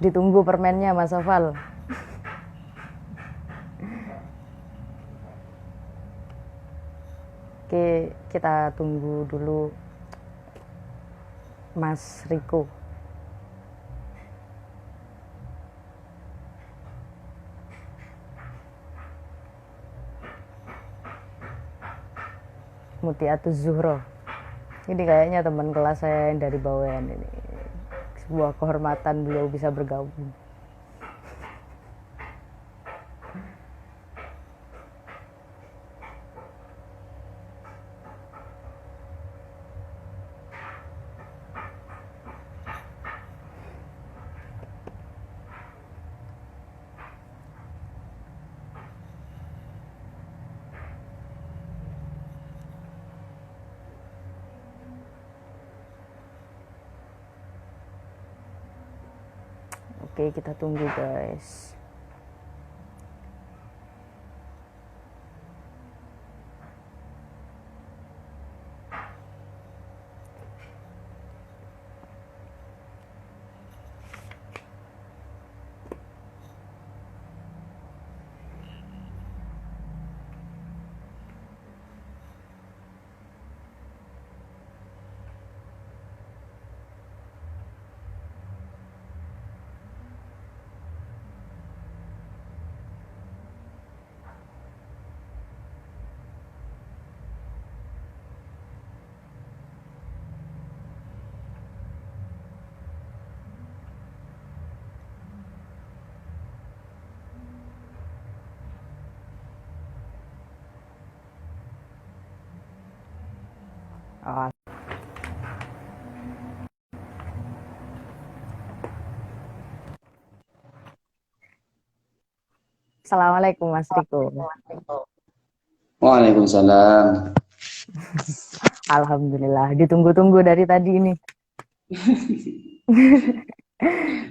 Ditunggu permennya Mas Oval. Oke, kita tunggu dulu Mas Riko. Mutiatus Zuhro. Ini kayaknya teman kelas saya yang dari Bawean ini. Sebuah kehormatan beliau bisa bergabung. Oke, kita tunggu guys. Oh. Assalamualaikum Mas Riko. Waalaikumsalam. Alhamdulillah, ditunggu-tunggu dari tadi ini.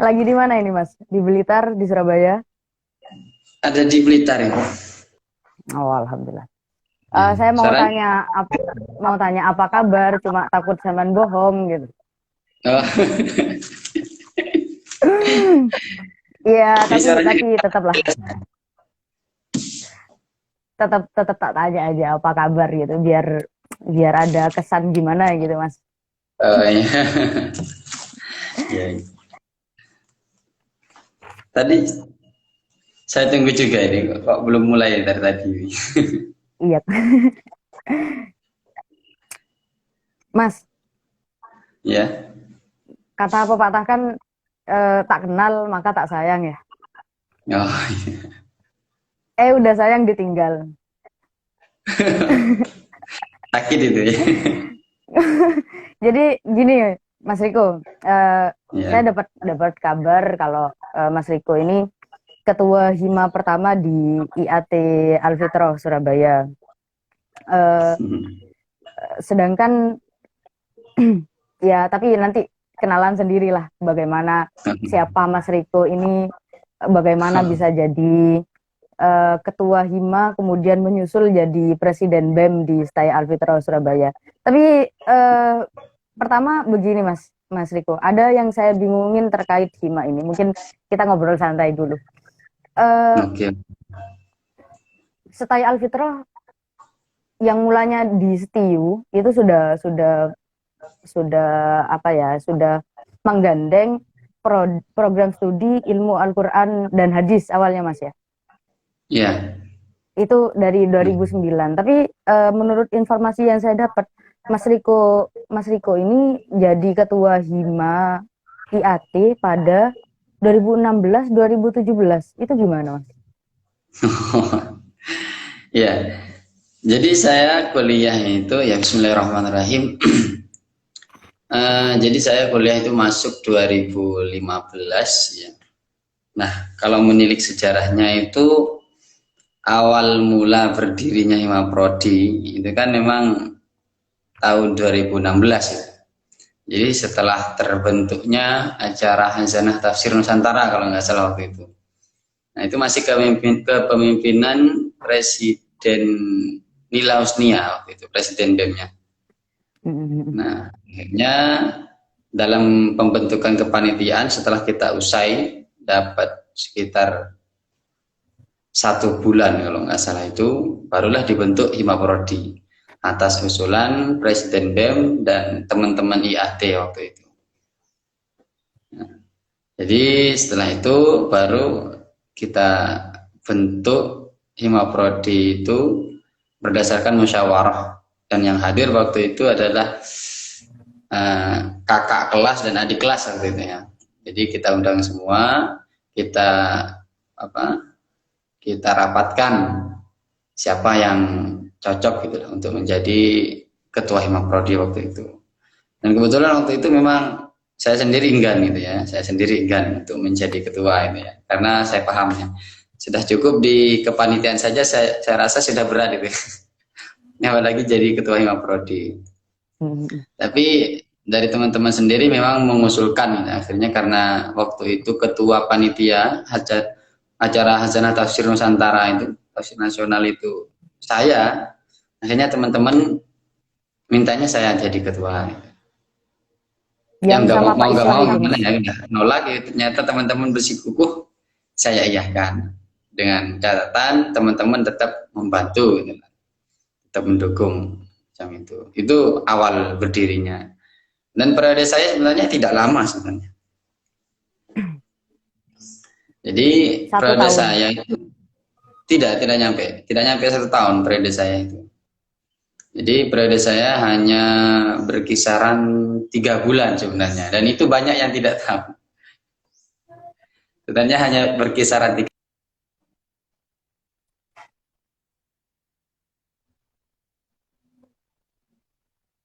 Lagi di mana ini Mas? Di Blitar, di Surabaya? Ada di Blitar ya. Oh, alhamdulillah. Ya. Saya Saran? mau tanya apa kabar, cuma takut zaman bohong gitu. Oh. Iya, Bicaranya tapi tetaplah, tetap tak tanya aja apa kabar gitu, biar ada kesan gimana gitu Mas. oh, ya. Ya. Tadi saya tunggu juga ini kok belum mulai dari tadi. Iya, Mas. Ya. Kata pepatah kan tak kenal maka tak sayang ya. Oh, iya. Udah sayang ditinggal. Sakit itu ya. Jadi gini Mas Riko, saya Ya. dapat kabar kalau Mas Riko ini ketua Hima pertama di IAT Alfitroh Surabaya. Eh, Sedangkan ya tapi nanti kenalan sendirilah bagaimana siapa Mas Riko ini, bagaimana bisa jadi ketua Hima kemudian menyusul jadi presiden BEM di Staya Alfitroh Surabaya. Tapi pertama begini Mas Riko, ada yang saya bingungin terkait Hima ini. Mungkin kita ngobrol santai dulu. Oke. Staya Alfitroh yang mulanya di Setiu itu sudah apa ya, sudah menggandeng program studi ilmu Al-Qur'an dan hadis awalnya Mas ya. Ya. Itu dari 2009. Tapi menurut informasi yang saya dapat, Mas Riko ini jadi ketua Hima IAT pada 2016 2017. Itu gimana, Mas? Ya. Jadi saya kuliah itu ya Bismillahirrahmanirrahim. Jadi saya kuliah itu masuk 2015 ya. Nah, kalau menilik sejarahnya itu awal mula berdirinya Hima Prodi itu kan memang tahun 2016 ya. Jadi setelah terbentuknya acara Hazanah Tafsir Nusantara kalau nggak salah waktu itu. Nah itu masih kepemimpinan Presiden Nila Husnia waktu itu, Presiden BEM-nya. Nah akhirnya dalam pembentukan kepanitiaan setelah kita usai dapat sekitar 1 bulan kalau nggak salah itu, barulah dibentuk Hima Prodi atas usulan Presiden BEM dan teman-teman IAT waktu itu. Nah, jadi setelah itu baru kita bentuk Hima Prodi itu berdasarkan musyawarah, dan yang hadir waktu itu adalah kakak kelas dan adik kelas waktu itu ya. Jadi kita undang semua, kita rapatkan siapa yang cocok gitu lah untuk menjadi ketua Hima Prodi waktu itu. Dan kebetulan waktu itu memang saya sendiri enggan gitu ya, saya sendiri enggan untuk menjadi ketua ini ya, karena saya pahamnya sudah cukup di kepanitiaan saja, saya rasa sudah berat itu. Apalagi jadi ketua Hima Prodi. Tapi dari teman-teman sendiri memang mengusulkan, akhirnya karena waktu itu ketua panitia acara Hazanah Tafsir Nusantara itu, tafsir nasional itu saya, akhirnya teman-teman mintanya saya jadi ketua. Yang nggak mau gimana ya, udah nolak gitu. Ternyata teman-teman bersikukuh saya iyahkan dengan catatan teman-teman tetap membantu gitu, tetap mendukung. Itu awal berdirinya. Dan periode saya sebenarnya tidak lama sebenarnya. Jadi periode saya itu tidak nyampe 1 tahun periode saya itu. Jadi periode saya hanya berkisaran 3 bulan sebenarnya, dan itu banyak yang tidak tahu. Sebenarnya hanya berkisaran 3.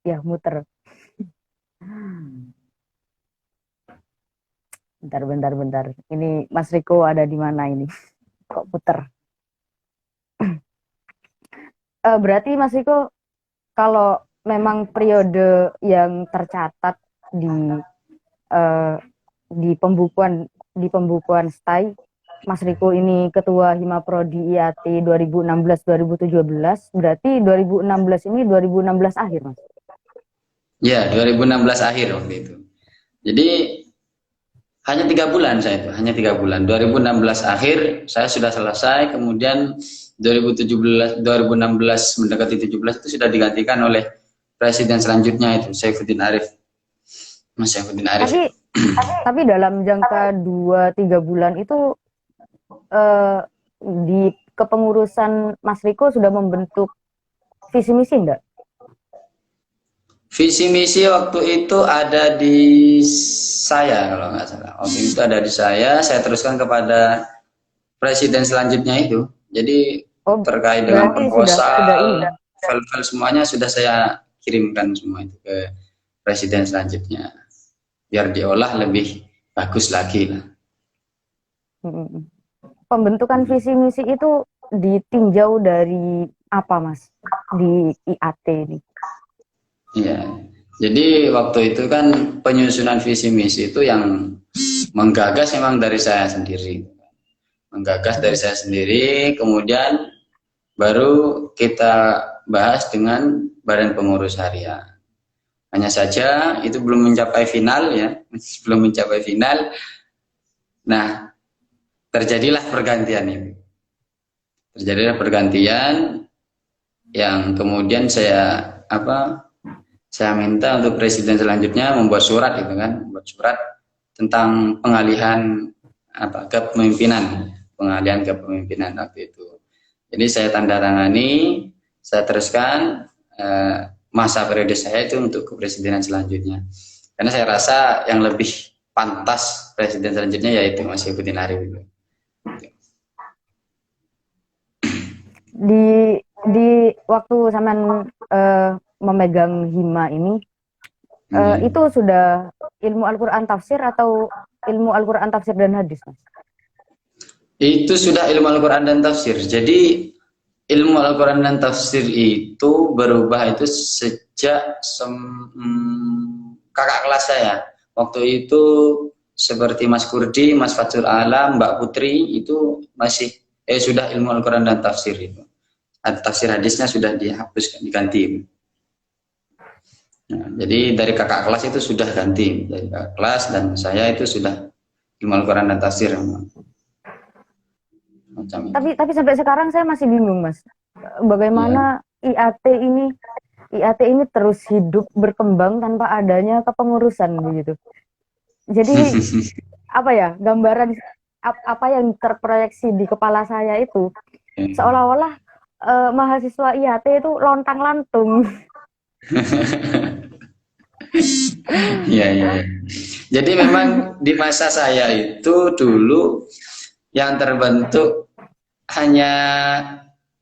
Ya, muter. Bentar. Ini Mas Riko ada di mana ini? Kok puter? Berarti Mas Riko, kalau memang periode yang tercatat di pembukuan STAI, Mas Riko ini ketua Hima Prodi IAT 2016-2017, berarti 2016 ini 2016 akhir, Mas? Ya, 2016 akhir waktu itu. Jadi hanya 3 bulan saya itu, hanya 3 bulan. 2016 akhir saya sudah selesai, kemudian 2016 mendekati 17 itu sudah digantikan oleh presiden selanjutnya itu, Saifuddin Arif. Mas Saifuddin Arif. Tapi dalam jangka 2-3 bulan itu di kepengurusan Mas Riko sudah membentuk visi misi enggak? Visi misi waktu itu ada di saya kalau nggak salah. Waktu itu ada di saya teruskan kepada presiden selanjutnya itu. Jadi terkait dengan proposal, file-file semuanya sudah saya kirimkan semua itu ke presiden selanjutnya, biar diolah lebih bagus lagi lah. Pembentukan visi misi itu ditinjau dari apa, Mas, di IAT ini? Iya, jadi waktu itu kan penyusunan visi misi itu yang menggagas memang dari saya sendiri. Kemudian baru kita bahas dengan Badan Pengurus Harian. Hanya saja itu belum mencapai final ya, belum mencapai final. Nah, terjadilah pergantian ini. Yang kemudian saya minta untuk presiden selanjutnya membuat surat gitu kan, membuat surat tentang pengalihan kepemimpinan waktu itu. Jadi saya tanda tangani, saya teruskan masa periode saya itu untuk kepresidenan selanjutnya. Karena saya rasa yang lebih pantas presiden selanjutnya yaitu Mas Saifuddin Arif itu. Di waktu sampean memegang Hima ini, itu sudah ilmu Al-Quran tafsir atau ilmu Al-Quran tafsir dan hadis, Mas? Itu sudah ilmu Al-Quran dan tafsir. Jadi ilmu Al-Quran dan tafsir itu berubah itu sejak kakak kelas saya. Waktu itu seperti Mas Kurdi, Mas Fathul Alam, Mbak Putri itu masih sudah ilmu Al-Quran dan tafsir itu. Tafsir hadisnya sudah dihapus, diganti. Nah, jadi dari kakak kelas itu sudah ganti, dari kakak kelas dan saya itu sudah ilmu Al-Quran dan tafsir macam itu. Tapi sampai sekarang saya masih bingung, Mas. Ya. Bagaimana IAT ini terus hidup berkembang tanpa adanya kepengurusan begitu. Jadi apa ya, gambaran apa yang terproyeksi di kepala saya itu seolah-olah mahasiswa IAT itu lontang-lantung. Iya, iya. Jadi memang di masa saya itu dulu yang terbentuk hanya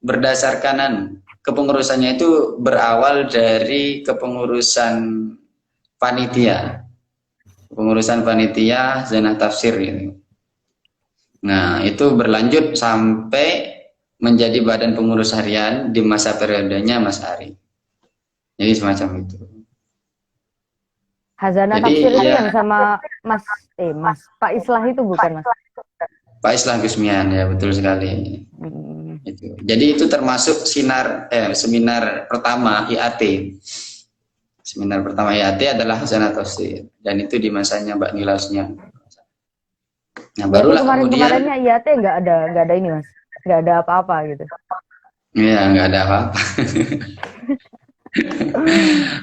berdasarkan kepengurusannya itu berawal dari kepengurusan panitia. Pengurusan panitia Zanah Tafsir gitu. Nah, itu berlanjut sampai menjadi badan pengurus harian di masa periodenya Mas Ari. Jadi semacam itu. Hazanah Jadi Tafsir itu ya yang sama Mas Pak Islah itu bukan, Mas? Pak Islah Gusmian ya betul sekali. Hmm. Itu. Jadi itu termasuk seminar pertama IAT. Seminar pertama IAT adalah Hazanah Tafsir dan itu di masanya Mbak Nilasnya. Nah, Berarti barulah kemudian kemarin-kemarinnya IAT nggak ada ini, Mas. Nggak ada apa-apa gitu. ya nggak ada apa-apa.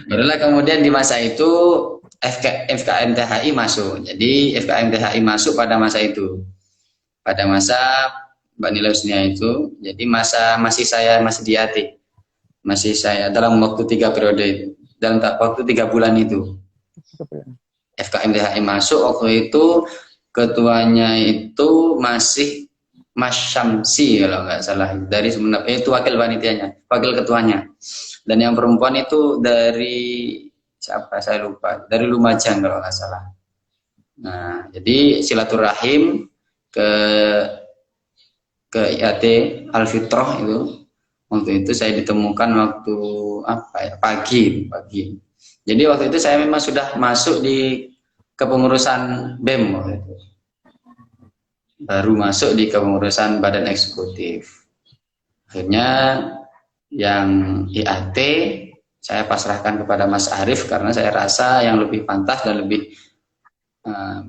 Barulah kemudian di masa itu FKM THI masuk. Jadi FKM THI masuk pada masa itu. Pada masa Mbak Nila Husnia itu. Jadi masih di AT. Masih saya dalam waktu 3 periode itu. Dalam waktu 3 bulan itu. FKM THI masuk waktu itu ketuanya itu masih Mas Syamsi kalau nggak salah dari sebenarnya itu wakil panitianya, wakil ketuanya. Dan yang perempuan itu dari siapa saya lupa, dari Lumajang kalau nggak salah. Nah, jadi silaturahim ke IAT Al-Fitrah itu waktu itu saya ditemukan waktu apa ya pagi. Jadi waktu itu saya memang sudah masuk di kepengurusan BEM waktu itu. Baru masuk di kepengurusan badan eksekutif. Akhirnya yang IAT saya pasrahkan kepada Mas Arief karena saya rasa yang lebih pantas dan lebih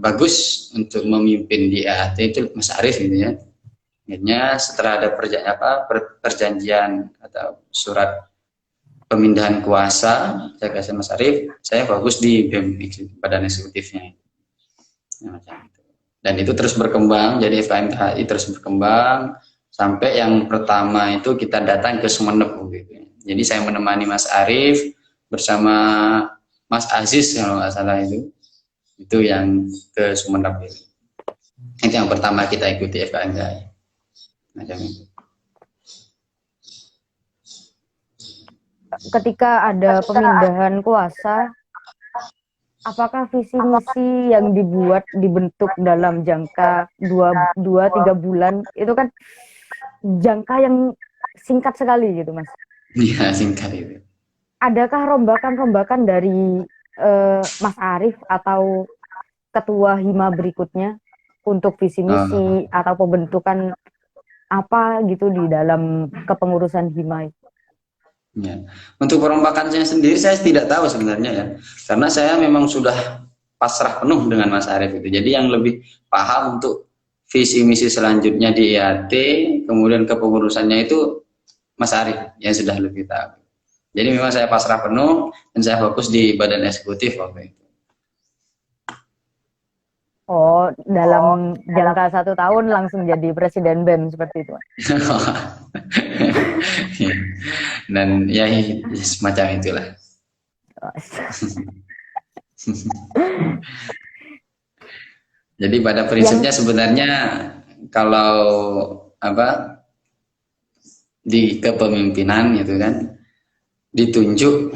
bagus untuk memimpin di IAT itu Mas Arief gitu ya. Akhirnya setelah ada perjanjian atau surat pemindahan kuasa saya kasih Mas Arief, saya fokus di BEM badan eksekutifnya. Nah, macam itu. Dan itu terus berkembang, jadi FKMTHI terus berkembang sampai yang pertama itu kita datang ke Sumeneb gitu. Jadi saya menemani Mas Arief bersama Mas Aziz kalau nggak salah itu yang ke Sumeneb itu. Itu yang pertama kita ikuti FKMTHI. Macam itu. Ketika ada pemindahan kuasa, apakah visi misi yang dibentuk dalam jangka 2-3 bulan itu kan jangka yang singkat sekali gitu, Mas? Iya, singkat itu. Adakah rombakan-rombakan dari Mas Arief atau ketua hima berikutnya untuk visi misi atau pembentukan apa gitu di dalam kepengurusan hima itu? Ya. Untuk perombakannya sendiri saya tidak tahu sebenarnya ya, karena saya memang sudah pasrah penuh dengan Mas Arief itu. Jadi yang lebih paham untuk visi misi selanjutnya di IAT, kemudian kepengurusannya itu Mas Arief yang sudah lebih tahu. Jadi memang saya pasrah penuh dan saya fokus di badan eksekutif waktu itu. Oh, dalam jangka 1 tahun langsung jadi presiden BEM seperti itu. Dan ya semacam itulah. Jadi pada prinsipnya sebenarnya kalau apa di kepemimpinan itu kan ditunjuk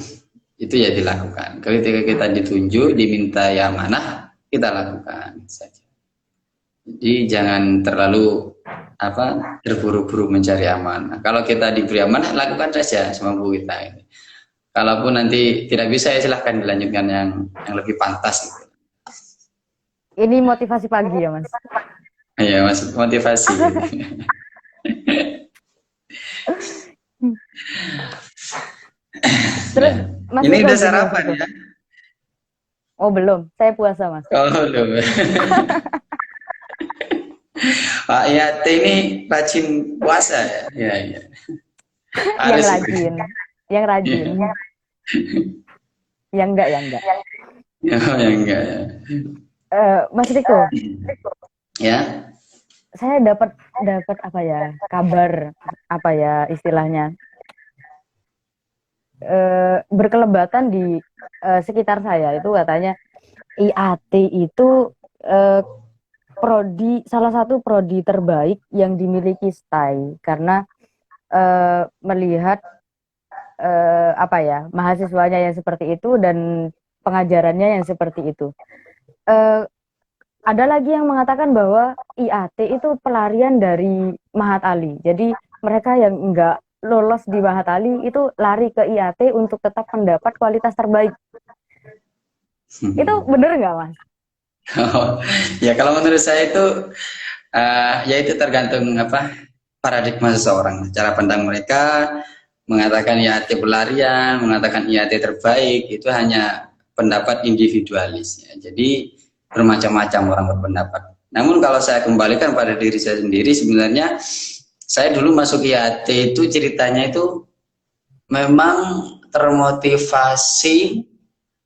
itu ya dilakukan. Ketika kita ditunjuk, diminta ya amanah, kita lakukan saja. Jadi jangan terlalu terburu-buru mencari amanah. Kalau kita diberi amanah, lakukan saja semampu kita. Kalaupun nanti tidak bisa ya silahkan dilanjutkan yang lebih pantas. Gitu. Ini motivasi pagi ya, Mas? Iya, Mas, motivasi. Terus Mas Ini Riko udah gini Mas sarapan Riko. ya? Oh belum, saya puasa Mas. Oh, belum. Pak Yati ini rajin puasa ya? Iya, iya. Yang Harus itu. rajin, yang rajin, Iya. yang enggak ya enggak. Oh, ya enggak ya. Mas Riko, Ya. saya dapat dapat apa ya kabar apa ya istilahnya berkelebatan di sekitar saya itu katanya IAT itu eh, salah satu prodi terbaik yang dimiliki STAI karena melihat apa ya mahasiswanya yang seperti itu dan pengajarannya yang seperti itu. Eh, ada lagi yang mengatakan bahwa IAT itu pelarian dari Mahat Ali. Jadi mereka yang enggak lolos di Mahat Ali itu lari ke IAT untuk tetap mendapat kualitas terbaik. Itu bener nggak Mas? Oh, ya kalau menurut saya itu ya itu tergantung apa paradigma seseorang, cara pandang mereka. Mengatakan IAT pelarian, mengatakan IAT terbaik itu hanya pendapat individualis ya. Jadi bermacam-macam orang berpendapat. Namun kalau saya kembalikan pada diri saya sendiri, sebenarnya saya dulu masuk IAT itu ceritanya itu memang termotivasi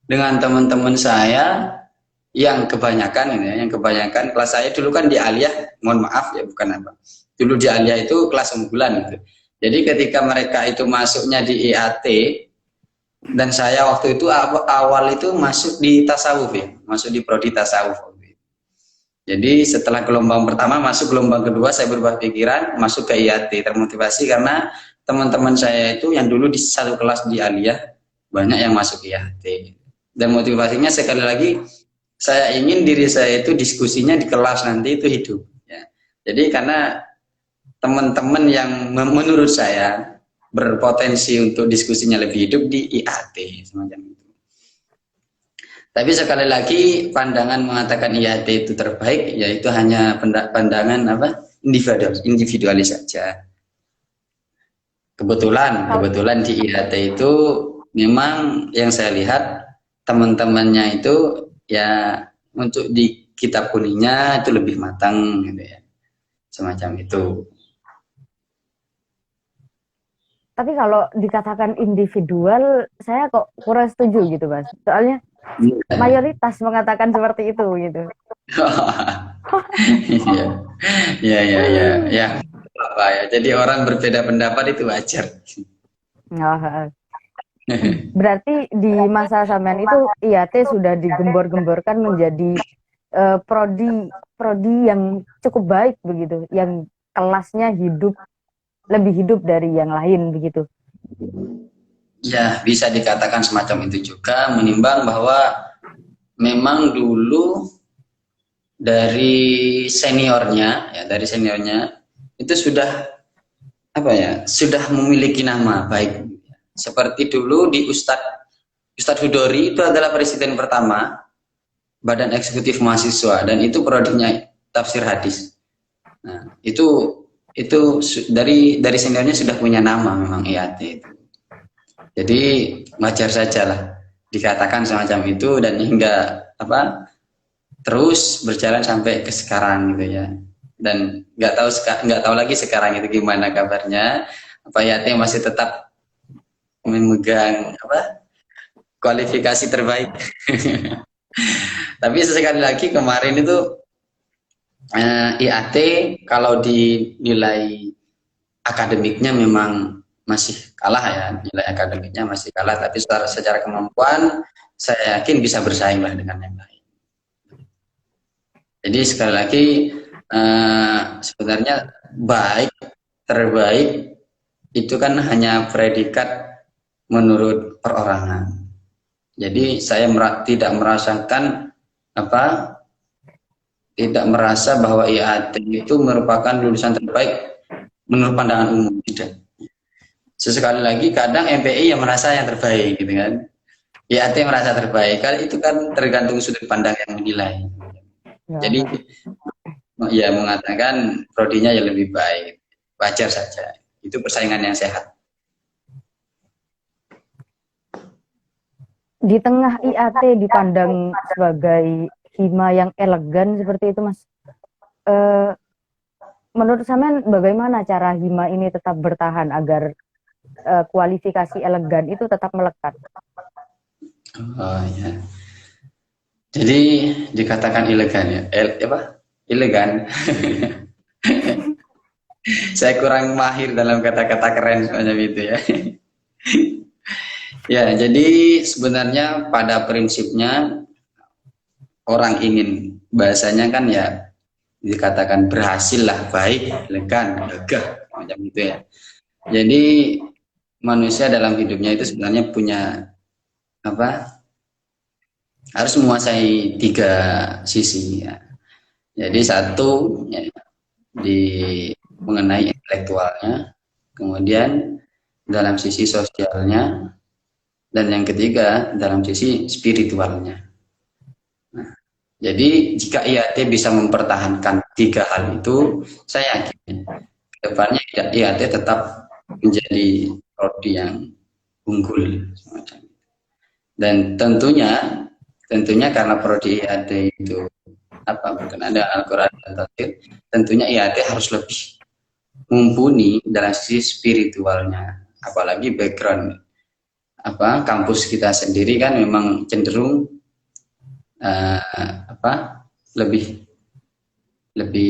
dengan teman-teman saya yang kebanyakan ini ya, yang kebanyakan kelas saya dulu kan di Aliyah, mohon maaf ya bukan apa. Dulu di Aliyah itu kelas unggulan gitu. Jadi ketika mereka itu masuknya di IAT dan saya waktu itu awal itu masuk di tasawuf ya, masuk di prodi tasawuf. Jadi setelah gelombang pertama masuk gelombang kedua saya berubah pikiran masuk ke IAT termotivasi karena teman-teman saya itu yang dulu di satu kelas di Aliyah banyak yang masuk IAT dan motivasinya sekali lagi saya ingin diri saya itu diskusinya di kelas nanti itu hidup ya. Jadi karena teman-teman yang menurut saya berpotensi untuk diskusinya lebih hidup di IAT semacam itu. Tapi sekali lagi pandangan mengatakan IAT itu terbaik yaitu hanya pandangan apa individualis saja. Kebetulan di IAT itu memang yang saya lihat teman-temannya itu ya untuk di kitab kuningnya itu lebih matang gitu ya. Semacam itu. Tapi kalau dikatakan individual, saya kok kurang setuju gitu, Mas. Soalnya mayoritas mengatakan seperti itu gitu. Iya, iya, iya, iya, ya. Apa ya? Jadi orang berbeda pendapat itu wajar. Nah, berarti di masa sampean itu IAT sudah digembor-gemborkan menjadi prodi prodi yang cukup baik begitu, yang kelasnya lebih hidup dari yang lain begitu. Ya, bisa dikatakan semacam itu juga, menimbang bahwa memang dulu dari seniornya itu sudah apa ya, sudah memiliki nama baik. Seperti dulu di Ustadz Hudori itu adalah presiden pertama Badan Eksekutif Mahasiswa dan itu prodinya tafsir hadis. Nah, itu dari seniornya sudah punya nama memang IAT itu. Jadi wajar saja lah dikatakan semacam itu dan hingga apa terus berjalan sampai ke sekarang gitu ya. Dan nggak tahu lagi sekarang itu gimana kabarnya. Apa IAT masih tetap memegang apa kualifikasi terbaik. Tapi sekali lagi kemarin itu IAT kalau dinilai akademiknya memang masih kalah ya, nilai akademiknya masih kalah, tapi secara kemampuan saya yakin bisa bersaing lah dengan yang lain. Jadi sekali lagi sebenarnya terbaik itu kan hanya predikat menurut perorangan. Jadi saya tidak merasa bahwa IAT itu merupakan lulusan terbaik menurut pandangan umum, tidak. Sesekali lagi kadang MPI yang merasa yang terbaik gitu kan, IAT merasa terbaik, kan itu kan tergantung sudut pandang yang menilai. Jadi ya mengatakan prodinya yang lebih baik wajar saja, itu persaingan yang sehat. di tengah IAT dipandang sebagai hima yang elegan seperti itu, Mas. Menurut sampean bagaimana cara hima ini tetap bertahan agar kualifikasi elegan itu tetap melekat? Oh ya. Jadi dikatakan elegan ya, elegan. Saya kurang mahir dalam kata-kata keren semacam itu ya. Ya, jadi sebenarnya pada prinsipnya orang ingin bahasanya kan ya dikatakan berhasil lah, baik, elegan, gagah, macam itu ya. Jadi manusia dalam hidupnya itu sebenarnya punya apa? Harus menguasai 3 sisi ya. Jadi satu ya, di mengenai intelektualnya, kemudian dalam sisi sosialnya, dan yang ketiga dalam sisi spiritualnya. Nah, jadi jika IAT bisa mempertahankan 3 hal itu, saya yakin kedepannya IAT tetap menjadi prodi yang unggul semacam itu. Dan tentunya karena prodi IAT itu berkenaan dengan Al-Quran dan Tafsir, tentunya IAT harus lebih mumpuni dalam sisi spiritualnya, apalagi background kampus kita sendiri kan memang cenderung lebih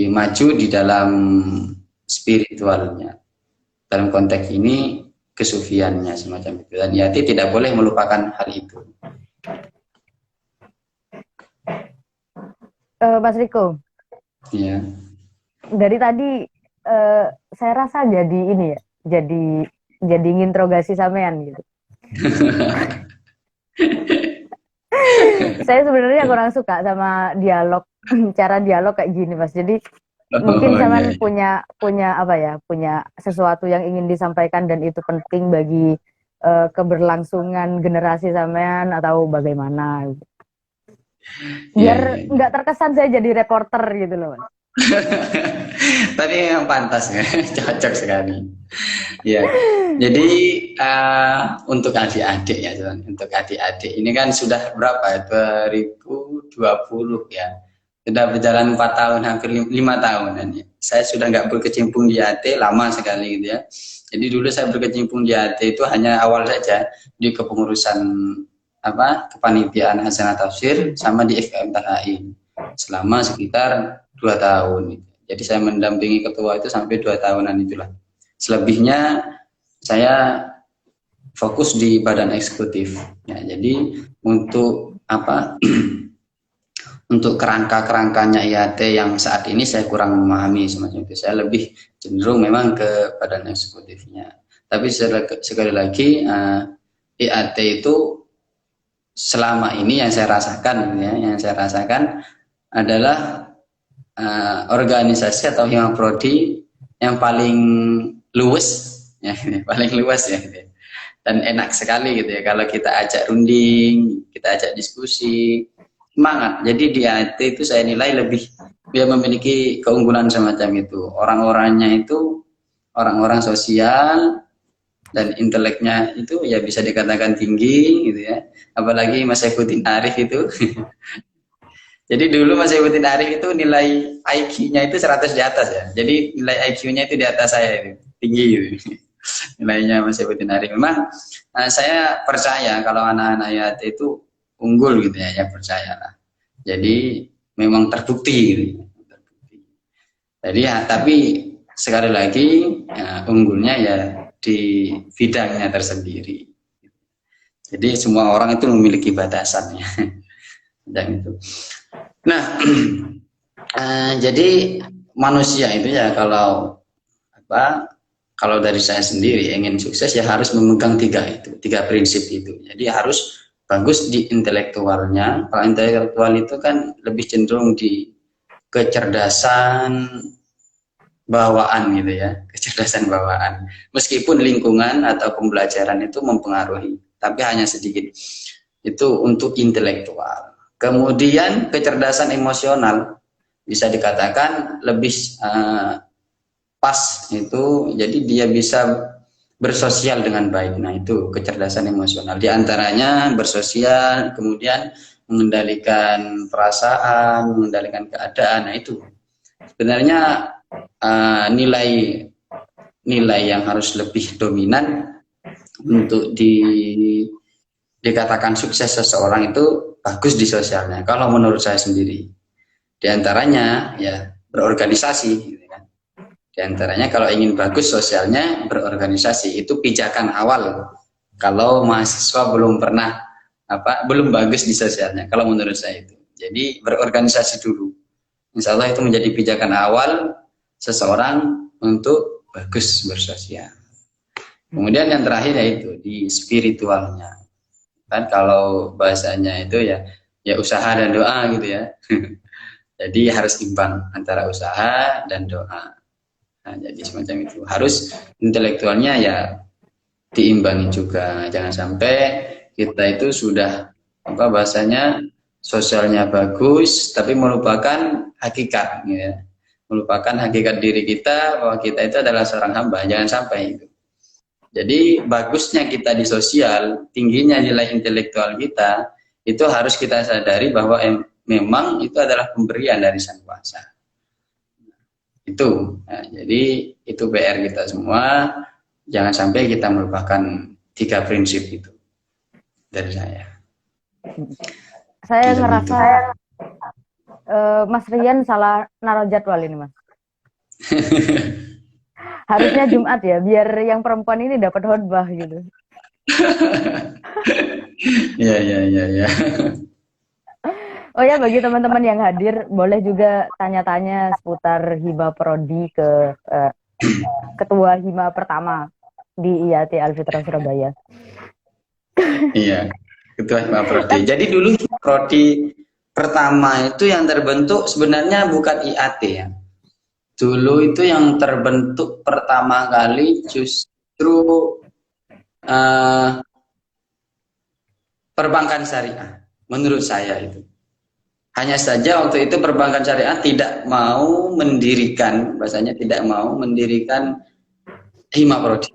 maju di dalam spiritualnya, dalam konteks ini kesufiannya semacam itu, dan IAT tidak boleh melupakan hal itu. Mas Riko, Ya. dari tadi saya rasa jadi ini ya, jadi nginterogasi sampean gitu. Saya sebenarnya kurang suka sama dialog, cara dialog kayak gini, Mas. Jadi mungkin sampean punya sesuatu yang ingin disampaikan dan itu penting bagi keberlangsungan generasi sampean atau bagaimana gitu. Biar nggak terkesan saya jadi reporter gitu loh, Mas. Tapi yang pantas ya, cocok sekali. Ya, jadi untuk adik-adik ya, untuk adik-adik ini kan sudah berapa? 2020 ya, sudah berjalan 4 tahun, hampir 5 tahunan ya. Saya sudah nggak berkecimpung di AT lama sekali gitu ya. Jadi dulu saya berkecimpung di AT itu hanya awal saja di kepengurusan kepanitiaan Hasanah Tafsir sama di FKM THI selama sekitar 2 tahun. Jadi saya mendampingi ketua itu sampai 2 tahunan itulah. Selebihnya saya fokus di badan eksekutif. Ya, jadi untuk untuk kerangka-kerangkanya IAT yang saat ini saya kurang memahami semacam itu. Saya lebih cenderung memang ke badan eksekutifnya. Tapi sekali lagi IAT itu selama ini yang saya rasakan adalah organisasi atau hima prodi yang paling luwes ya, paling luas ya gitu. Dan enak sekali gitu ya kalau kita ajak runding, kita ajak diskusi, semangat. Jadi di AT itu saya nilai dia memiliki keunggulan semacam itu. Orang-orangnya itu orang-orang sosial dan inteleknya itu ya bisa dikatakan tinggi gitu ya. Apalagi Mas Saifuddin Arif itu. Jadi dulu Mas Saifuddin Arif itu nilai IQ-nya itu 100 di atas ya. Jadi nilai IQ-nya itu di atas saya itu, tinggi gitu. Nilainya Mas Saifuddin Arif. Memang saya percaya kalau anak-anak IAT itu unggul gitu ya percayalah. Jadi memang terbukti gitu. Jadi ya, tapi sekali lagi unggulnya ya di bidangnya tersendiri. Jadi semua orang itu memiliki batasannya. Dan itu. Nah, jadi manusia itu ya kalau dari saya sendiri ingin sukses ya harus memegang 3 prinsip itu. Jadi harus bagus di intelektualnya. Kalau intelektual itu kan lebih cenderung di kecerdasan bawaan gitu ya, kecerdasan bawaan. Meskipun lingkungan atau pembelajaran itu mempengaruhi, tapi hanya sedikit. Itu untuk intelektual. Kemudian kecerdasan emosional bisa dikatakan lebih pas itu, jadi dia bisa bersosial dengan baik. Nah, itu kecerdasan emosional. Di antaranya bersosial, kemudian mengendalikan perasaan, mengendalikan keadaan. Nah, itu sebenarnya nilai nilai yang harus lebih dominan untuk dikatakan sukses seseorang itu bagus di sosialnya. Kalau menurut saya sendiri, di antaranya ya berorganisasi. Gitu kan. Di antaranya kalau ingin bagus sosialnya berorganisasi, itu pijakan awal. Kalau mahasiswa belum bagus di sosialnya. Kalau menurut saya itu, jadi berorganisasi dulu. Insya Allah itu menjadi pijakan awal seseorang untuk bagus bersosial. Kemudian yang terakhir yaitu di spiritualnya. Kan kalau bahasanya itu ya usaha dan doa gitu ya. Jadi harus imbang antara usaha dan doa. Nah, jadi semacam itu. Harus intelektualnya ya diimbangi juga. Jangan sampai kita itu sudah bahasanya sosialnya bagus tapi melupakan hakikat ya. Melupakan hakikat diri kita bahwa kita itu adalah seorang hamba. Jangan sampai itu. Jadi bagusnya kita di sosial, tingginya nilai intelektual kita, itu harus kita sadari bahwa memang itu adalah pemberian dari Sang Kuasa. Itu. Nah, jadi itu PR kita semua. Jangan sampai kita melupakan 3 prinsip itu dari saya. Saya ngerasa Mas Rian salah naruh jadwal ini, Mas. Harusnya Jumat ya, biar yang perempuan ini dapat khotbah gitu. Ya. Oh ya, bagi teman-teman yang hadir, boleh juga tanya-tanya seputar hibah prodi ke ketua hima pertama di IAT Alfitra Surabaya. Iya, ketua hima prodi. Jadi dulu prodi pertama itu yang terbentuk sebenarnya bukan IAT ya. Dulu itu yang terbentuk pertama kali justru perbankan syariah, menurut saya itu. Hanya saja waktu itu perbankan syariah tidak mau mendirikan, bahasanya tidak mau mendirikan hima prodi.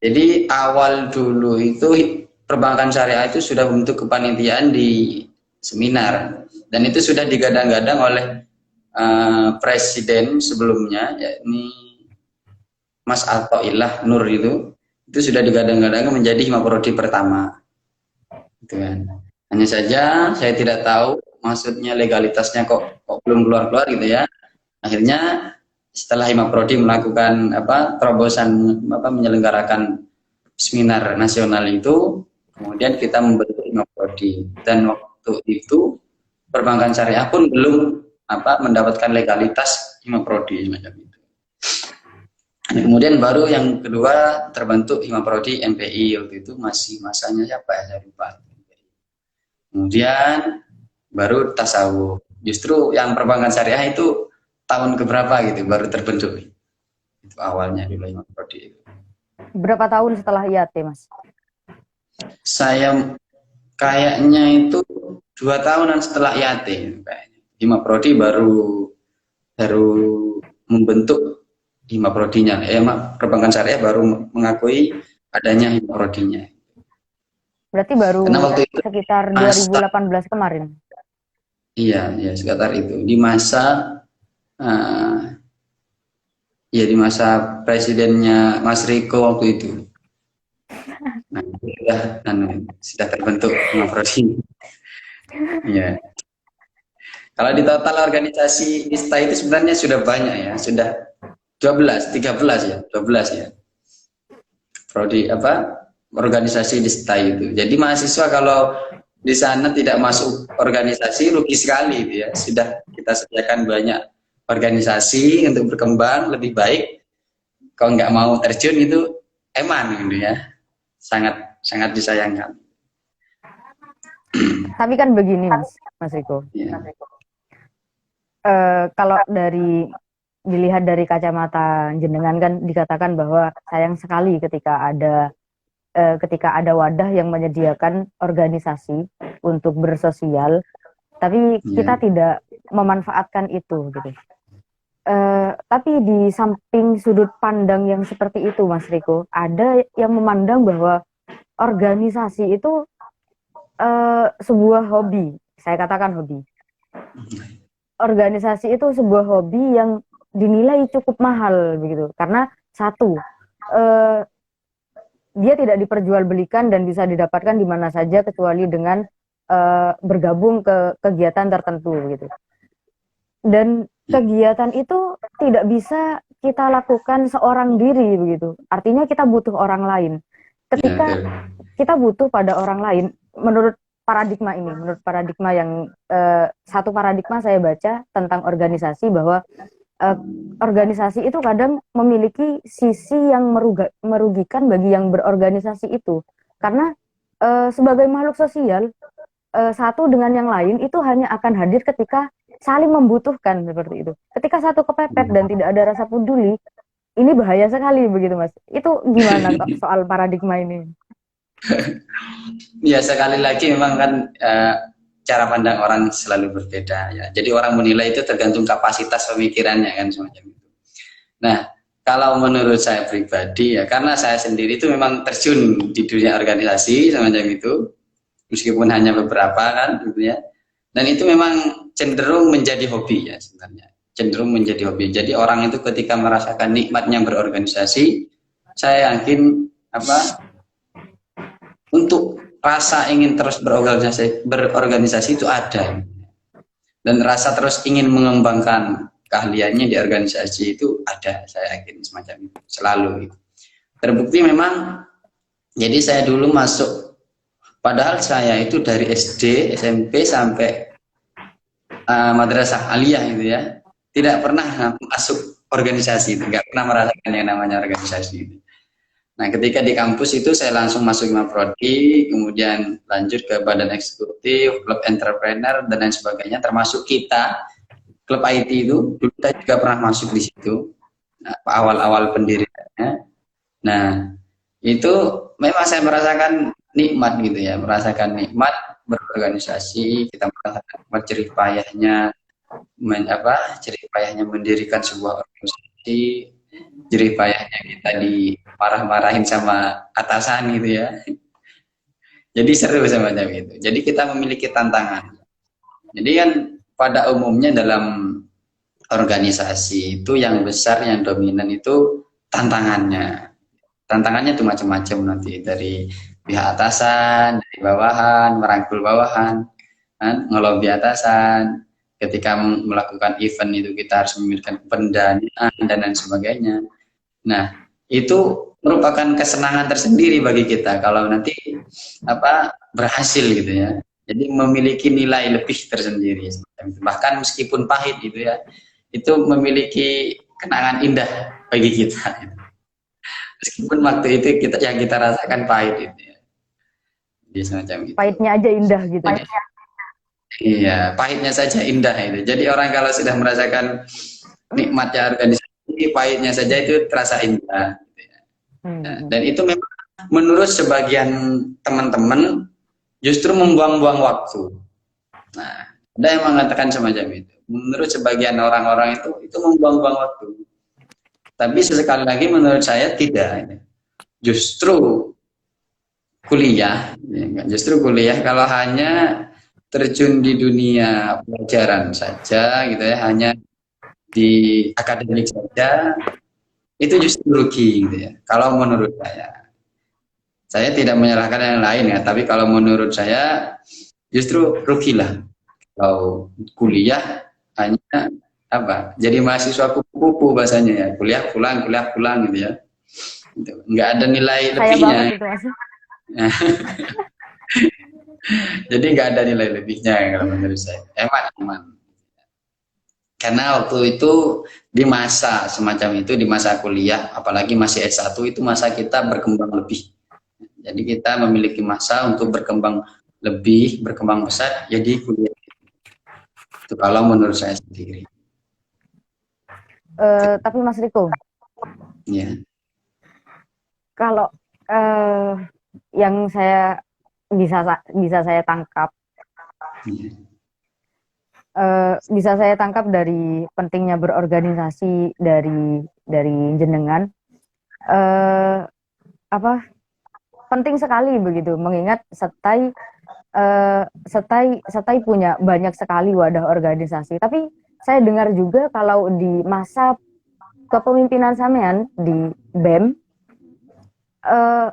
Jadi awal dulu itu perbankan syariah itu sudah membentuk kepanitiaan di seminar, dan itu sudah digadang-gadang oleh presiden sebelumnya, yakni Mas Athoillah Nur itu sudah digadang-gadang menjadi hima prodi pertama. Gitu kan. Hanya saja saya tidak tahu maksudnya legalitasnya kok belum keluar-keluar gitu ya. Akhirnya setelah hima prodi melakukan terobosan menyelenggarakan seminar nasional itu, kemudian kita membentuk hima prodi, dan waktu itu perbankan syariah pun belum mendapatkan legalitas hima prodi semacam itu. Nah, kemudian baru yang kedua terbentuk hima prodi MPI, waktu itu masih masanya siapa ya, saya lupa. Kemudian baru tasawuf. Justru yang perbankan syariah itu tahun keberapa gitu baru terbentuk. Itu awalnya dulu hima prodi itu. Berapa tahun setelah IAT, Mas? Saya kayaknya itu 2 tahunan setelah IAT kayaknya. Hima prodi baru membentuk hima prodinya. Perbankan syariah baru mengakui adanya hima prodinya. Berarti baru sekitar 2018 kemarin. Iya, sekitar itu. Di masa di masa presidennya Mas Riko waktu itu. Nah, sudah terbentuk hima prodi. Iya. Kalau di total organisasi ISTA itu sebenarnya sudah banyak ya, sudah 13 ya. Prodi organisasi di ISTA itu. Jadi mahasiswa kalau di sana tidak masuk organisasi rugi sekali gitu ya. Sudah kita sediakan banyak organisasi untuk berkembang lebih baik. Kalau nggak mau terjun itu eman gitu ya. Sangat disayangkan. Tapi kan begini Mas Riko. Ya. Kalau dilihat dari kacamata jenengan kan dikatakan bahwa sayang sekali ketika ada wadah yang menyediakan organisasi untuk bersosial, tapi kita tidak memanfaatkan itu gitu. Tapi di samping sudut pandang yang seperti itu, Mas Riko, ada yang memandang bahwa organisasi itu sebuah hobi. Saya katakan hobi. Organisasi itu sebuah hobi yang dinilai cukup mahal begitu. Karena satu, eh, dia tidak diperjualbelikan dan bisa didapatkan di mana saja kecuali dengan bergabung ke kegiatan tertentu gitu. Dan kegiatan itu tidak bisa kita lakukan seorang diri begitu. Artinya kita butuh orang lain. Ketika kita butuh pada orang lain, menurut paradigma yang satu paradigma saya baca tentang organisasi bahwa organisasi itu kadang memiliki sisi yang merugikan bagi yang berorganisasi itu. Karena sebagai makhluk sosial, satu dengan yang lain itu hanya akan hadir ketika saling membutuhkan seperti itu. Ketika satu kepepet dan tidak ada rasa peduli, ini bahaya sekali begitu Mas. Itu gimana soal paradigma ini? Ya sekali lagi memang kan cara pandang orang selalu berbeda ya. Jadi orang menilai itu tergantung kapasitas pemikirannya kan semacam itu. Nah, kalau menurut saya pribadi ya, karena saya sendiri itu memang terjun di dunia organisasi semacam itu, meskipun hanya beberapa kan gitu ya. Dan itu memang cenderung menjadi hobi ya sebenarnya. Cenderung menjadi hobi. Jadi orang itu ketika merasakan nikmatnya berorganisasi, saya yakin untuk rasa ingin terus berorganisasi itu ada, dan rasa terus ingin mengembangkan keahliannya di organisasi itu ada, saya yakin semacam itu selalu itu. Terbukti memang, jadi saya dulu masuk, padahal saya itu dari SD, SMP sampai madrasah aliyah itu ya, tidak pernah masuk organisasi, tidak pernah merasakan yang namanya organisasi itu. Nah, ketika di kampus itu saya langsung masuk Hima Prodi, kemudian lanjut ke badan eksekutif, klub entrepreneur, dan lain sebagainya, termasuk kita, klub IT itu, dulu kita juga pernah masuk di situ, awal-awal pendiriannya. Nah, itu memang saya merasakan nikmat gitu ya, merasakan nikmat berorganisasi, kita merasakan jerih payahnya, jerih payahnya mendirikan sebuah organisasi, jerih payahnya kita dimarah-marahin sama atasan gitu ya. Jadi seru semacam itu. Jadi kita memiliki tantangan. Jadi kan pada umumnya dalam organisasi itu yang besar, yang dominan itu tantangannya. Tantangannya itu macam-macam nanti, dari pihak atasan, dari bawahan, merangkul bawahan, kan, ngelobi atasan. Ketika melakukan event itu kita harus memiliki pendanaan dan lain sebagainya. Nah, itu merupakan kesenangan tersendiri bagi kita kalau nanti berhasil gitu ya. Jadi memiliki nilai lebih tersendiri. Bahkan meskipun pahit gitu ya, itu memiliki kenangan indah bagi kita. Meskipun waktu itu yang kita rasakan pahit gitu ya. Jadi semacam itu. Pahitnya aja indah gitu. Iya, pahitnya saja indah itu. Jadi orang kalau sudah merasakan nikmatnya organisasi, pahitnya saja itu terasa indah. Nah, dan itu memang menurut sebagian teman-teman justru membuang-buang waktu. Nah, ada yang mengatakan semacam itu. Menurut sebagian orang-orang itu membuang-buang waktu. Tapi sesekali lagi menurut saya tidak. Justru kuliah, justru kuliah kalau hanya terjun di dunia pelajaran saja gitu ya, hanya di akademik saja, itu justru rugi gitu ya. Kalau menurut saya tidak menyalahkan yang lain ya, tapi kalau menurut saya justru rugilah kalau kuliah hanya jadi mahasiswa kupu-kupu bahasanya ya, kuliah pulang gitu ya, nggak ada nilai lebihnya. Jadi nggak ada nilai lebihnya kalau menurut saya. Emang karena waktu itu di masa semacam itu, di masa kuliah, apalagi masih S1, itu masa kita berkembang lebih. Jadi kita memiliki masa untuk berkembang lebih, berkembang pesat, jadi kuliah. Itu kalau menurut saya sendiri. Tapi Mas Riko, ya. Kalau yang saya bisa saya tangkap, bisa saya tangkap dari pentingnya berorganisasi dari jenengan, eh, apa penting sekali begitu, mengingat Setai punya banyak sekali wadah organisasi. Tapi saya dengar juga kalau di masa kepemimpinan sampean di BEM, eh,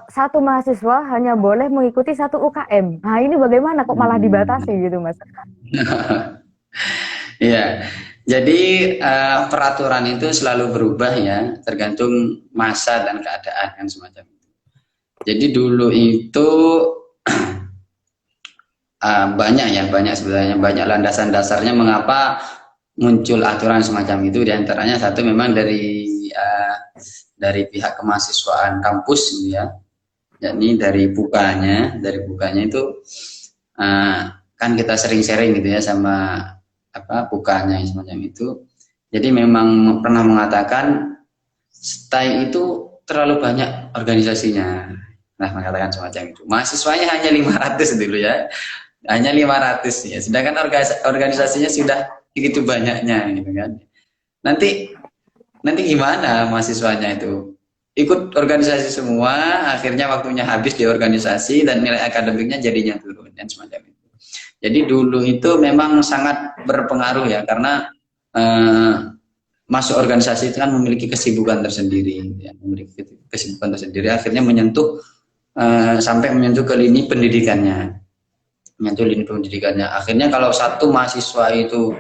satu mahasiswa hanya boleh mengikuti satu UKM. Nah, ini bagaimana kok malah dibatasi gitu, Mas? Iya, jadi peraturan itu selalu berubah ya, tergantung masa dan keadaan kan semacam itu. Jadi dulu itu banyak sebenarnya, banyak landasan dasarnya mengapa muncul aturan semacam itu. Diantaranya satu memang dari pihak kemahasiswaan kampus gitu ya, yakni dari bukanya itu kan kita sering sharing gitu ya sama bukanya semacam itu. Jadi memang pernah mengatakan STAI itu terlalu banyak organisasinya. Nah, mengatakan semacam itu. Mahasiswanya hanya 500 dulu ya. Hanya 500 ya. Sedangkan organisasinya sudah begitu banyaknya gitu kan. Nanti gimana mahasiswanya itu? Ikut organisasi semua, akhirnya waktunya habis di organisasi dan nilai akademiknya jadinya turun dan semacam itu. Jadi dulu itu memang sangat berpengaruh ya, karena masuk organisasi itu kan memiliki kesibukan tersendiri, ya, memiliki kesibukan tersendiri, akhirnya menyentuh sampai menyentuh ke lini pendidikannya, Akhirnya kalau satu mahasiswa itu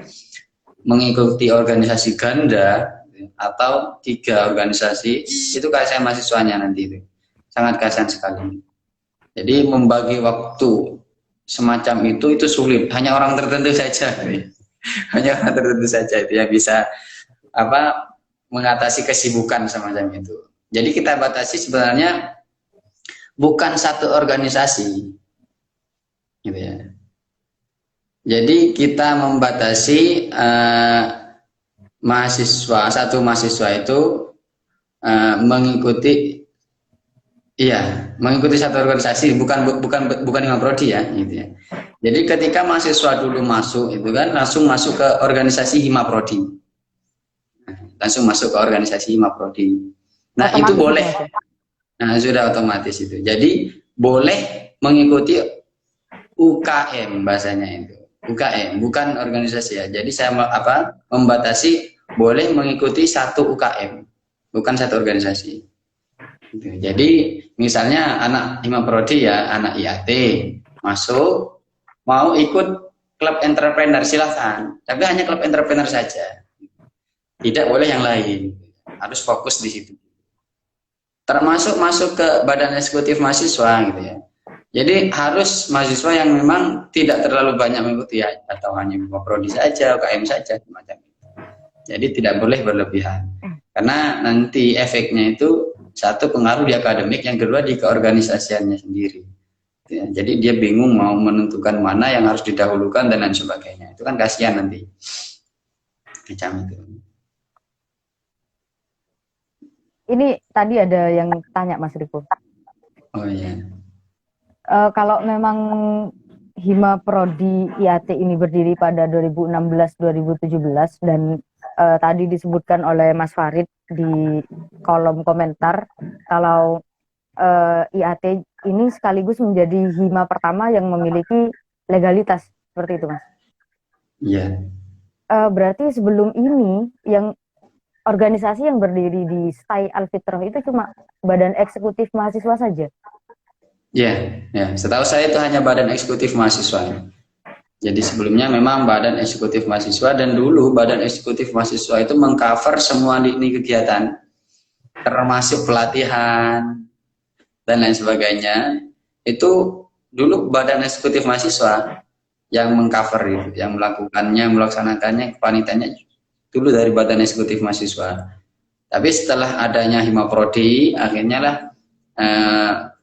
mengikuti organisasi ganda atau 3 organisasi, itu kasihan mahasiswanya nanti itu, sangat kasihan sekali. Jadi membagi waktu semacam itu sulit, hanya orang tertentu saja hanya orang tertentu saja itu yang bisa mengatasi kesibukan semacam itu. Jadi kita batasi sebenarnya bukan satu organisasi gitu ya. Jadi kita membatasi satu mahasiswa itu mengikuti satu organisasi, bukan hima prodi ya gitu ya. Jadi ketika mahasiswa dulu masuk itu kan langsung masuk ke organisasi hima prodi. Nah, otomatis itu boleh. Nah, sudah otomatis itu. Jadi boleh mengikuti UKM bahasanya itu. UKM, bukan organisasi ya. Jadi saya membatasi boleh mengikuti satu UKM, bukan satu organisasi. Jadi misalnya anak hima prodi ya, anak IAT masuk mau ikut klub entrepreneur silahkan, tapi hanya klub entrepreneur saja, tidak boleh yang lain, harus fokus di situ. Termasuk masuk ke badan eksekutif mahasiswa gitu ya. Jadi harus mahasiswa yang memang tidak terlalu banyak mengikuti ya, atau hanya hima prodi saja, UKM saja semacam itu. Jadi tidak boleh berlebihan, karena nanti efeknya itu satu pengaruh di akademik, yang kedua di keorganisasiannya sendiri. Ya, jadi dia bingung mau menentukan mana yang harus didahulukan dan lain sebagainya. Itu kan kasihan nanti. Macam itu. Ini tadi ada yang tanya Mas Riko. Oh iya. Kalau memang hima prodi IAT ini berdiri pada 2016-2017 dan tadi disebutkan oleh Mas Farid di kolom komentar kalau IAT ini sekaligus menjadi hima pertama yang memiliki legalitas, seperti itu Mas? Iya. Berarti sebelum ini yang organisasi yang berdiri di STAI Al-Fitrah itu cuma badan eksekutif mahasiswa saja? Ya, setahu saya itu hanya badan eksekutif mahasiswa. Jadi sebelumnya memang badan eksekutif mahasiswa, dan dulu badan eksekutif mahasiswa itu mengcover semua lini kegiatan, termasuk pelatihan dan lain sebagainya. Itu dulu badan eksekutif mahasiswa yang mengcover itu, yang melaksanakannya, kepanitiaannya dulu dari badan eksekutif mahasiswa. Tapi setelah adanya hima prodi, akhirnya lah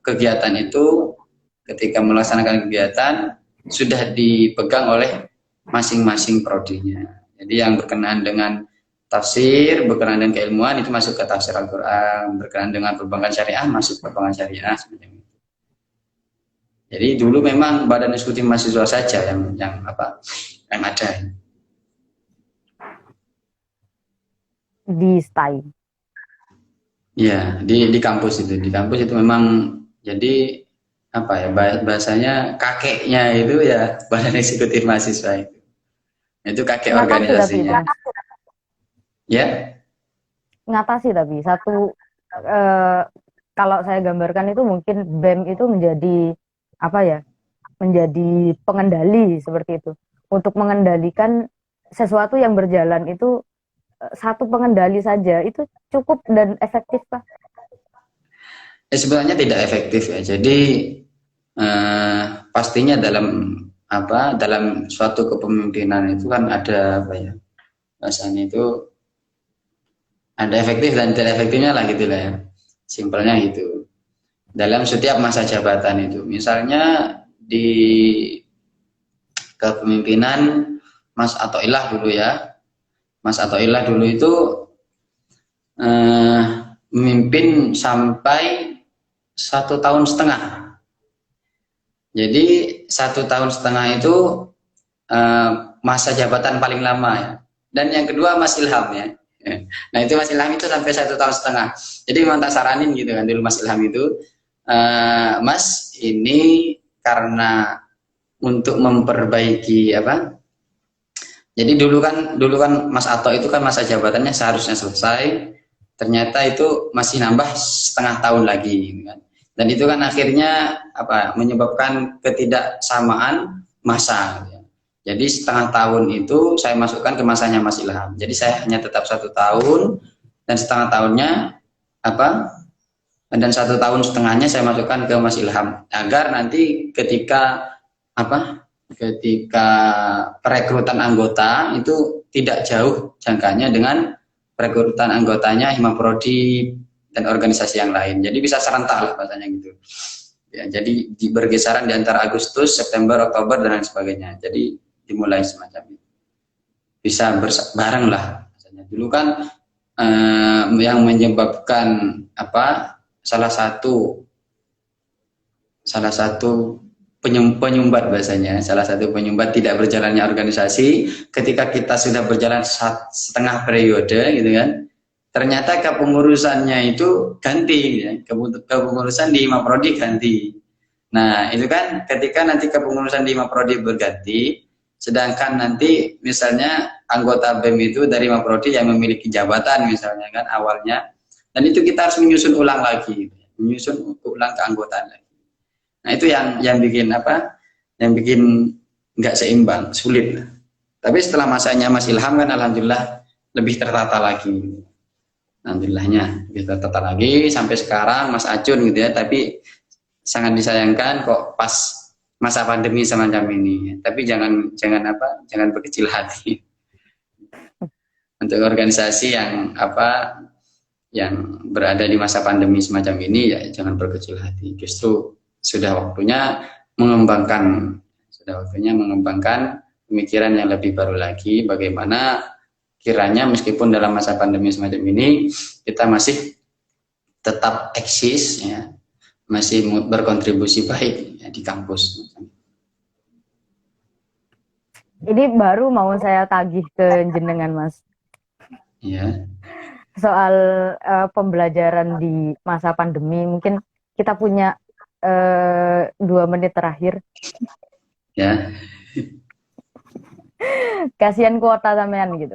kegiatan itu, ketika melaksanakan kegiatan sudah dipegang oleh masing-masing prodinya. Jadi yang berkenaan dengan tafsir, berkenaan dengan keilmuan itu masuk ke tafsir Al-Quran, berkenaan dengan perbankan syariah masuk ke perbankan syariah seperti itu. Jadi dulu memang badan eksekutif mahasiswa saja yang yang ada di STAI. ya di kampus itu memang jadi apa ya bahasanya kakeknya itu ya Badan Eksekutif Mahasiswa itu kakek Ngatasi tapi itu organisasinya Mas. ya. Ngatasi tapi satu eh, kalau saya gambarkan itu mungkin BEM itu menjadi apa ya? Menjadi pengendali seperti itu. Untuk mengendalikan sesuatu yang berjalan itu satu pengendali saja itu cukup dan efektif Pak? Sebenarnya tidak efektif ya. Jadi pastinya dalam suatu kepemimpinan itu kan ada apa ya bahasanya itu ada efektif dan tidak efektifnya lah gitu lah ya. Simpelnya gitu. Dalam setiap masa jabatan itu, misalnya di kepemimpinan Mas Athoillah dulu ya. Mas Athoillah dulu itu memimpin sampai 1,5 tahun. Jadi 1,5 tahun itu masa jabatan paling lama ya. Dan yang kedua Mas Ilham ya. Nah itu Mas Ilham itu sampai 1,5 tahun. Jadi memang tak saranin gitu kan dulu Mas Ilham itu, Mas ini karena untuk memperbaiki apa? Jadi dulu kan Mas Ato itu kan masa jabatannya seharusnya selesai, ternyata itu masih nambah 0,5 tahun lagi gitu kan. Dan itu kan akhirnya apa menyebabkan ketidaksamaan masa gitu ya. Jadi 0,5 tahun itu saya masukkan ke masanya Mas Ilham. Jadi saya hanya tetap 1 tahun dan 0,5 tahunnya apa dan 1,5 tahun saya masukkan ke Mas Ilham agar nanti ketika perekrutan anggota itu tidak jauh jangkanya dengan perekrutan anggotanya Himaprodi dan organisasi yang lain. Jadi bisa serentak lah bahasanya gitu. Ya, jadi bergesaran di antara Agustus, September, Oktober dan lain sebagainya. Jadi dimulai semacam itu. Bisa bareng lah. Bahasanya. Dulu kan yang menyebabkan salah satu penyumbat bahasanya, salah satu penyumbat tidak berjalannya organisasi ketika kita sudah berjalan setengah periode gitu kan, ternyata kepengurusannya itu ganti ya. Kepengurusan di Himaprodi ganti. Nah itu kan ketika nanti kepengurusan di Himaprodi berganti, sedangkan nanti misalnya anggota BEM itu dari Himaprodi yang memiliki jabatan misalnya kan awalnya, dan itu kita harus menyusun ulang lagi, menyusun ulang keanggotaan lagi. Nah itu yang bikin yang bikin nggak seimbang, sulit. Tapi setelah masanya Mas Ilham kan alhamdulillah lebih tertata lagi. Alhamdulillahnya lebih tertata lagi sampai sekarang Mas Acun gitu ya. Tapi sangat disayangkan kok pas masa pandemi semacam ini. Tapi jangan berkecil hati. Untuk organisasi yang berada di masa pandemi semacam ini ya jangan berkecil hati. Justru sudah waktunya mengembangkan pemikiran yang lebih baru lagi, bagaimana kiranya meskipun dalam masa pandemi semacam ini kita masih tetap eksis ya, masih berkontribusi baik ya, di kampus. Ini baru mau saya tagih ke jenengan Mas. Ya. Soal pembelajaran di masa pandemi, mungkin kita punya 2 menit terakhir. Ya. Kasihan kuota sampean gitu.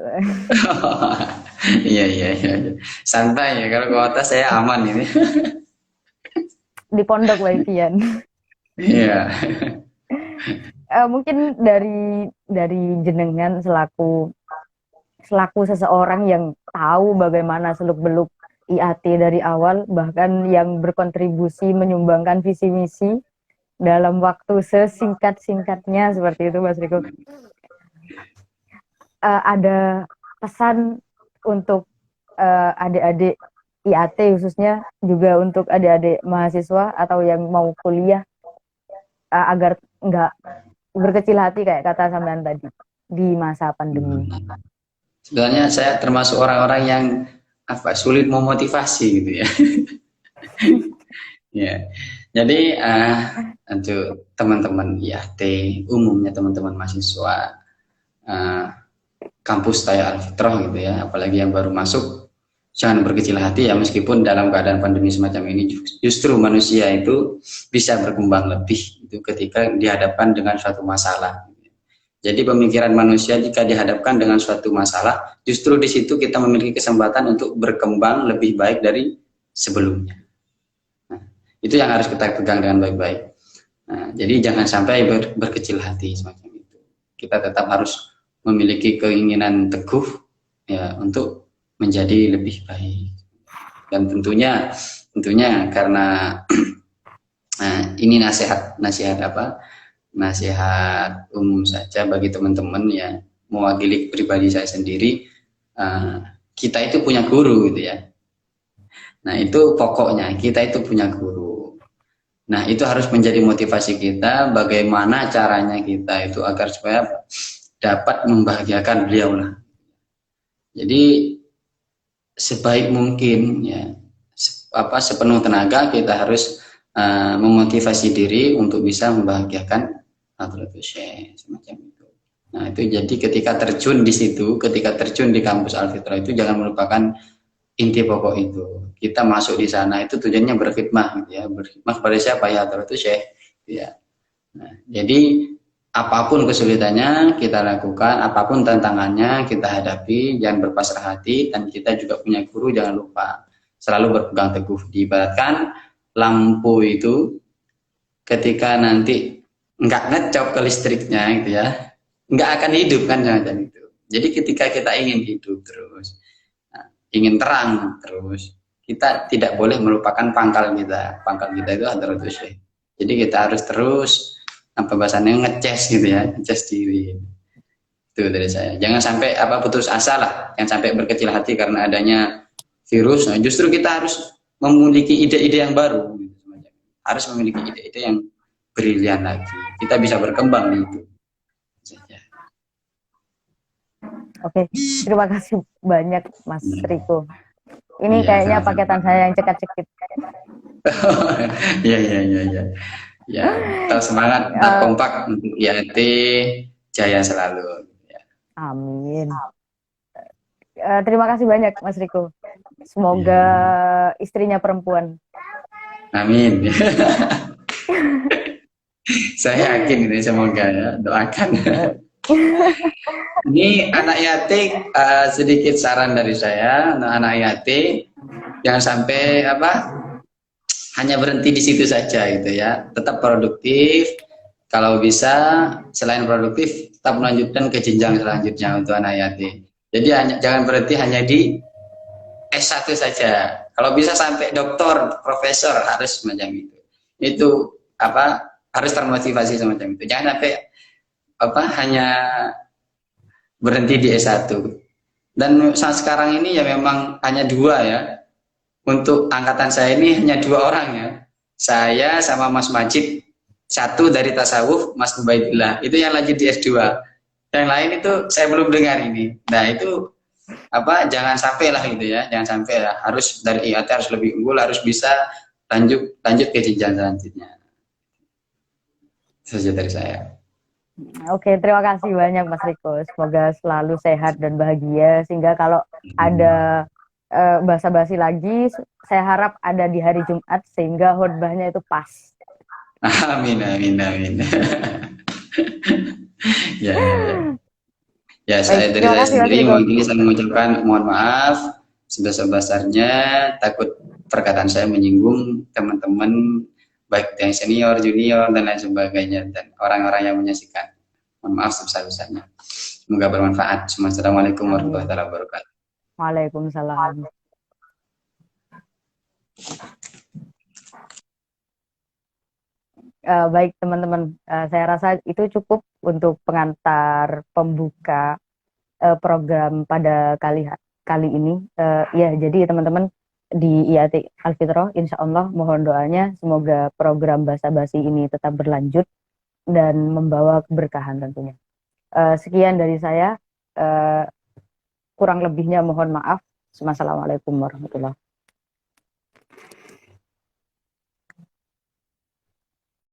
Iya. Santai ya, kalau kuota saya aman ini. Di pondok wifi-an. Iya. Mungkin dari jenengan selaku seseorang yang tahu bagaimana seluk-beluk IAT dari awal, bahkan yang berkontribusi menyumbangkan visi misi dalam waktu sesingkat-singkatnya seperti itu Mas Riko. Ada pesan untuk adik-adik IAT khususnya, juga untuk adik-adik mahasiswa atau yang mau kuliah agar nggak berkecil hati kayak kata sampean tadi di masa pandemi. Sebenarnya saya termasuk orang-orang yang sulit memotivasi gitu ya. Ya. Jadi untuk teman-teman IAT, umumnya teman-teman mahasiswa, kampus Taya Al-Fitrah gitu ya, apalagi yang baru masuk, jangan berkecil hati ya, meskipun dalam keadaan pandemi semacam ini justru manusia itu bisa berkembang lebih itu ketika dihadapkan dengan suatu masalah. Jadi pemikiran manusia jika dihadapkan dengan suatu masalah, justru di situ kita memiliki kesempatan untuk berkembang lebih baik dari sebelumnya. Nah, itu yang harus kita pegang dengan baik-baik. Nah, jadi jangan sampai berkecil hati semacam itu. Kita tetap harus memiliki keinginan teguh ya untuk menjadi lebih baik. Dan tentunya karena ini nasihat umum saja bagi teman-teman ya, mewakili pribadi saya sendiri, kita itu punya guru gitu ya. Nah itu pokoknya, kita itu punya guru. Nah itu harus menjadi motivasi kita, bagaimana caranya kita itu agar supaya dapat membahagiakan beliau lah. Jadi sebaik mungkin ya, sepenuh tenaga kita harus memotivasi diri untuk bisa membahagiakan Hadratus Syekh semacam itu. Nah itu jadi ketika terjun di situ, ketika terjun di kampus Al-Fitrah itu jangan melupakan inti pokok itu. Kita masuk di sana itu tujuannya berkhidmah gitu ya, berkhidmah kepada siapa ya, Hadratus Syekh gitu ya. Nah, jadi apapun kesulitannya kita lakukan, apapun tantangannya kita hadapi, jangan berpasrah hati, dan kita juga punya guru, jangan lupa selalu berpegang teguh. Diibaratkan lampu itu ketika nanti nggak ngecop ke listriknya gitu ya, nggak akan hidup kan jangan itu. Jadi ketika kita ingin hidup terus, ingin terang terus, kita tidak boleh melupakan pangkal kita. Pangkal kita itu Hadratus Syekh. Jadi kita harus terus bahasanya ngecas gitu ya, ngecas diri. Itu dari saya. Jangan sampai putus asa lah, jangan sampai berkecil hati karena adanya virus. Nah, justru kita harus memiliki ide-ide yang baru, harus memiliki ide-ide yang brilian lagi. Kita bisa berkembang gitu. Oke, terima kasih banyak Mas Riko. Ini kayaknya paketan saya yang cekat-cekit. Iya. Ya, tetap semangat, tetap kompak untuk IAT jaya selalu. Amin. Terima kasih banyak Mas Riko. Semoga istrinya perempuan. Amin. Saya yakin ini, semoga ya, doakan. Ini anak yatim, sedikit saran dari saya, anak yatim jangan sampai hanya berhenti di situ saja gitu ya, tetap produktif. Kalau bisa selain produktif tetap melanjutkan ke jenjang selanjutnya untuk anak yatim. Jadi jangan berhenti hanya di S1 saja. Kalau bisa sampai doktor, profesor, harus semacam itu. Itu harus termotivasi semacam itu. Jangan sampai hanya berhenti di S1. Dan saat sekarang ini ya memang hanya 2 ya. Untuk angkatan saya ini hanya 2 orang ya. Saya sama Mas Majid, 1 dari tasawuf, Mas Ubaidillah. Itu yang lanjut di S2. Yang lain itu saya belum dengar ini. Nah itu jangan sampai lah gitu ya. Jangan sampai lah. Harus dari IAT harus lebih unggul, harus bisa lanjut ke jenjang selanjutnya. Itu saja dari saya. Oke, terima kasih banyak Mas Riko. Semoga selalu sehat dan bahagia, sehingga kalau ada basa-basi lagi, saya harap ada di hari Jumat sehingga khotbahnya itu pas. Amin. Ya. Ya, saya dari saya sendiri mewakili saya mengucapkan mohon maaf sebesar-besarnya, takut perkataan saya menyinggung teman-teman baik yang senior, junior, dan lain sebagainya, dan orang-orang yang menyaksikan. Mohon maaf sebesar-besarnya. Semoga bermanfaat. Assalamualaikum warahmatullahi wabarakatuh. Waalaikumsalam. Baik teman-teman, saya rasa itu cukup untuk pengantar pembuka program pada kali ini. Ya, jadi teman-teman di IAT Al-Fitrah, insya Allah mohon doanya semoga program basa-basi ini tetap berlanjut dan membawa keberkahan tentunya. Sekian dari saya, kurang lebihnya mohon maaf. Wassalamualaikum warahmatullahi wabarakatuh.